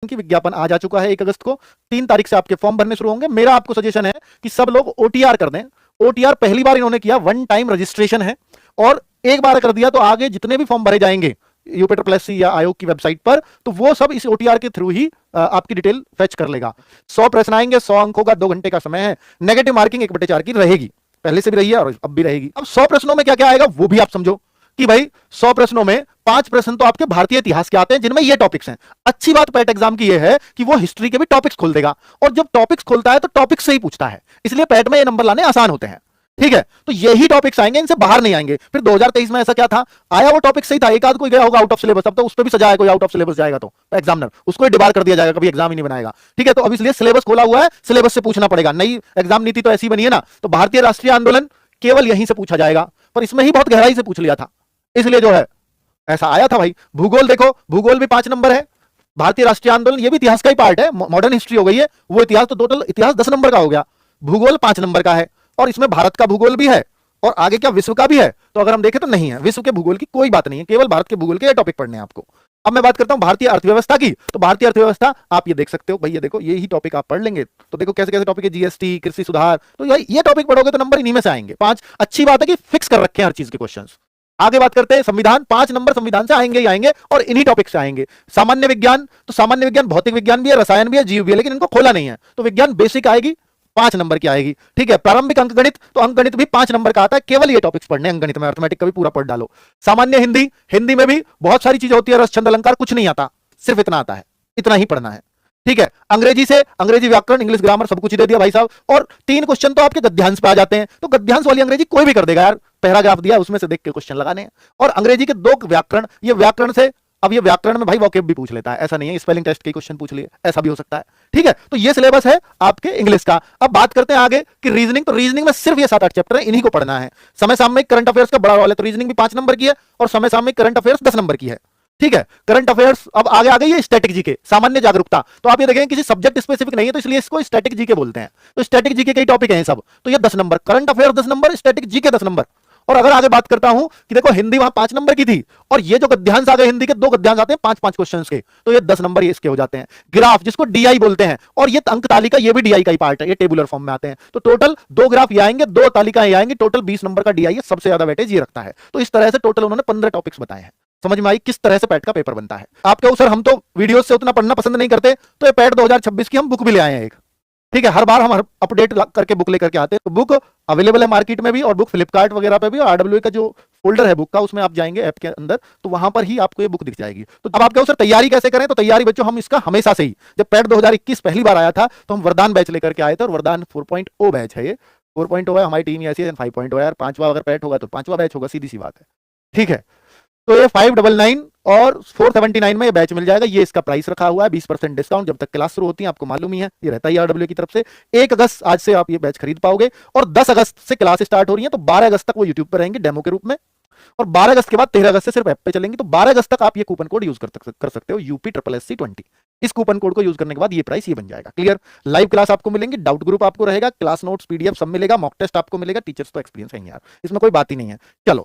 की विज्ञापन आज आ चुका है 1 अगस्त को। 3 तारीख से आपके फॉर्म भरने शुरू होंगे। मेरा आपको सजेशन है कि सब लोग ओटीआर कर दें। ओटीआर पहली बार इन्होंने किया, वन टाइम रजिस्ट्रेशन है, और एक बार कर दिया तो आगे जितने भी फॉर्म भरे जाएंगे यूपीट्रिपल या आयोग की वेबसाइट पर, तो वो सब इस ओटीआर के थ्रू ही आपकी डिटेल फेच कर लेगा। 100 प्रश्न आएंगे, 100 अंकों का 2 घंटे का समय है। नेगेटिव मार्किंग 1/4 की रहेगी, पहले से भी रही है और अब भी रहेगी। अब 100 प्रश्नों में क्या क्या आएगा वो भी आप समझो कि भाई 100 प्रश्नों में 5 प्रश्न तो आपके भारतीय इतिहास के आते हैं जिनमें ये टॉपिक्स हैं। अच्छी बात पैट एग्जाम की ये है कि वो हिस्ट्री के भी टॉपिक्स खोल देगा, और जब टॉपिक्स खोलता है तो टॉपिक्स से ही पूछता है, इसलिए पैट में ये नंबर लाने आसान होते हैं। ठीक है, तो यही टॉपिक्स आएंगे, इनसे बाहर नहीं आएंगे। फिर 2023 में ऐसा क्या था, आया वो टॉपिक सही था, एक आध कोई गया होगा आउट ऑफ सिलेबस, अब तो उस पर भी सजा है, कोई आउट ऑफ सिलेबस जाएगा तो एग्जामिनर उसको डिबार कर दिया जाएगा, कभी एग्जाम ही नहीं बनाएगा। ठीक है, तो अब इसलिए सिलेबस खोला हुआ है, सिलेबस से पूछना पड़ेगा। नई एग्जाम नीति तो ऐसी बनी है ना, तो भारतीय राष्ट्रीय आंदोलन केवल यहीं से पूछा जाएगा, पर इसमें ही बहुत गहराई से पूछ लिया था, इसलिए जो है ऐसा आया था। भाई भूगोल देखो, भूगोल भी 5 नंबर है। भारतीय राष्ट्रीय आंदोलन ये भी इतिहास का ही पार्ट है, मॉडर्न हिस्ट्री हो गई है वो इतिहास, तो टोटल इतिहास 10 नंबर का हो गया, भूगोल 5 नंबर का है, और इसमें भारत का भूगोल भी है और आगे क्या विश्व का भी है। तो अगर हम देखें तो नहीं है, विश्व के भूगोल की कोई बात नहीं है, केवल भारत के भूगोल के टॉपिक पढ़ने हैं आपको। अब मैं बात करता हूं भारतीय अर्थव्यवस्था की, तो भारतीय अर्थव्यवस्था आप ये देख सकते हो भाई, ये देखो यही टॉपिक आप पढ़ लेंगे तो देखो कैसे कैसे टॉपिक है, जीएसटी, कृषि सुधार, तो ये टॉपिक पढ़ोगे तो नंबर इन्हीं में से आएंगे 5। अच्छी बात है कि फिक्स कर रखे हैं हर चीज के क्वेश्चंस। आगे बात करते हैं संविधान, 5 नंबर संविधान से आएंगे ही आएंगे और इन्हीं टॉपिक से आएंगे। सामान्य विज्ञान, तो सामान्य विज्ञान भौतिक विज्ञान भी है, रसायन भी है, जीव भी है, लेकिन इनको खोला नहीं है, तो विज्ञान बेसिक आएगी, 5 नंबर की आएगी। ठीक है, प्रारंभिक अंकगणित, तो अंकगणित भी 5 नंबर का आता है, केवल ये टॉपिक्स पढ़ने अंकगणित में, अर्थमेटिक का भी पूरा पढ़ डालो। सामान्य हिंदी, हिंदी में भी बहुत सारी चीजें होती है, रस छंद अलंकार कुछ नहीं आता, सिर्फ इतना आता है, इतना ही पढ़ना है। ठीक है, अंग्रेजी से अंग्रेजी व्याकरण, इंग्लिश ग्रामर सब कुछ दे दिया भाई साहब, और 3 क्वेश्चन तो आपके गद्यांश पे आ जाते हैं, तो गद्यांश वाली अंग्रेजी कोई भी कर देगा यार, पैराग्राफ दिया उसमें से देख के क्वेश्चन लगाने हैं। और अंग्रेजी के 2 व्याकरण, ये व्याकरण से, अब ये व्याकरण में भाई वोकैब भी पूछ लेता है, ऐसा नहीं है स्पेलिंग टेस्ट के क्वेश्चन पूछ लिए, ऐसा भी हो सकता है। ठीक है, तो ये सिलेबस है आपके इंग्लिश का। अब बात करते हैं आगे कि रीजनिंग, तो रीजनिंग में सिर्फ ये 7-8 चैप्टर है, इन्हीं को पढ़ना है। समय सामयिक करंट अफेयर्स का बड़ा रोल है, तो रीजनिंग भी 5 नंबर की है और समय सामयिक करंट अफेयर्स 10 नंबर की है। ठीक है, करंट अफेयर्स अब आगे आ गई है स्टैटिक जीके, सामान्य जागरूकता, तो आप ये देखेंगे किसी सब्जेक्ट स्पेसिफिक नहीं है, तो इसलिए इसको स्टैटिक जीके बोलते हैं। तो स्टैटिक जीके के टॉपिक हैं सब, तो ये 10 number, current affairs 10 number, static GK 10 number. और अगर आगे बात करता हूं कि देखो हिंदी वहां 5 नंबर की थी, और ये जो गद्यांश आ गए हिंदी के 2 गद्यांश आते हैं 5-5 क्वेश्चन के, तो ये 10 नंबर ये इसके हो जाते हैं। ग्राफ जिसको डीआई बोलते हैं, और ये अंक तालिका ये भी डीआई का ही पार्ट है, ये टेबुलर फॉर्म में आते हैं, तो टोटल 2 ग्राफ ये आएंगे, 2 तालिकाएं आएंगी, टोटल 20 नंबर का डीआई है, सबसे ज्यादा वेटेज ये रखता है। तो इस तरह से टोटल उन्होंने 15 टॉपिक्स बताए हैं। समझ में आई किस तरह से पैट का पेपर बनता है। आप कहो सर हम तो वीडियो से उतना पढ़ना पसंद नहीं करते, तो ये पैट 2026 की हम बुक भी ले आए हैं एक। ठीक है, हर बार हम अपडेट करके बुक लेकर के आते हैं, तो बुक अवेलेबल है मार्केट में भी, और बुक फ्लिपकार्ट वगैरह पे भी, और आरडब्ल्यू का जो फोल्डर है बुक का उसमें आप जाएंगे ऐप के अंदर, तो वहां पर ही आपको ये बुक दिख जाएगी। तो अब आप कहो सर तैयारी कैसे करें, तो तैयारी बच्चों हम इसका हमेशा से ही, जब पैट 2021 पहली बार आया था तो हम वरदान बैच लेकर के आए थे, और वरदान 4.0 बैच है, ये 4.0 है, हमारी टीम ऐसी है, 5.0 है यार, 5वां अगर पैट होगा तो 5वां बैच होगा, सीधी सी बात है। ठीक है, तो ये 599 और 479 में ये बैच मिल जाएगा, ये इसका प्राइस रखा हुआ है, 20% डिस्काउंट जब तक क्लास शुरू होती है, आपको मालूम ही है ये रहता है आरडब्ल्यू की तरफ से। 1 अगस्त आज से आप ये बैच खरीद पाओगे, और 10 अगस्त से क्लास स्टार्ट हो रही है, तो 12 अगस्त तक वो यूट्यूब पर रहेंगे डेमो के रूप में, और 12 अगस्त के बाद 13 अगस्त से सिर्फ ऐप पे चलेंगी। तो 12 अगस्त तक आप ये कूपन कोड यूज कर सकते हो, UPSSC20। इस कूपन कोड को यूज करने के बाद ये प्राइस ये बन जाएगा। क्लियर, लाइव क्लास आपको मिलेंगी, डाउट ग्रुप आपको रहेगा, क्लास नोट्स PDF सब मिलेगा, मॉक टेस्ट आपको मिलेगा, टीचर्स तो एक्सपीरियंस है यार, इसमें कोई बात ही नहीं है। चलो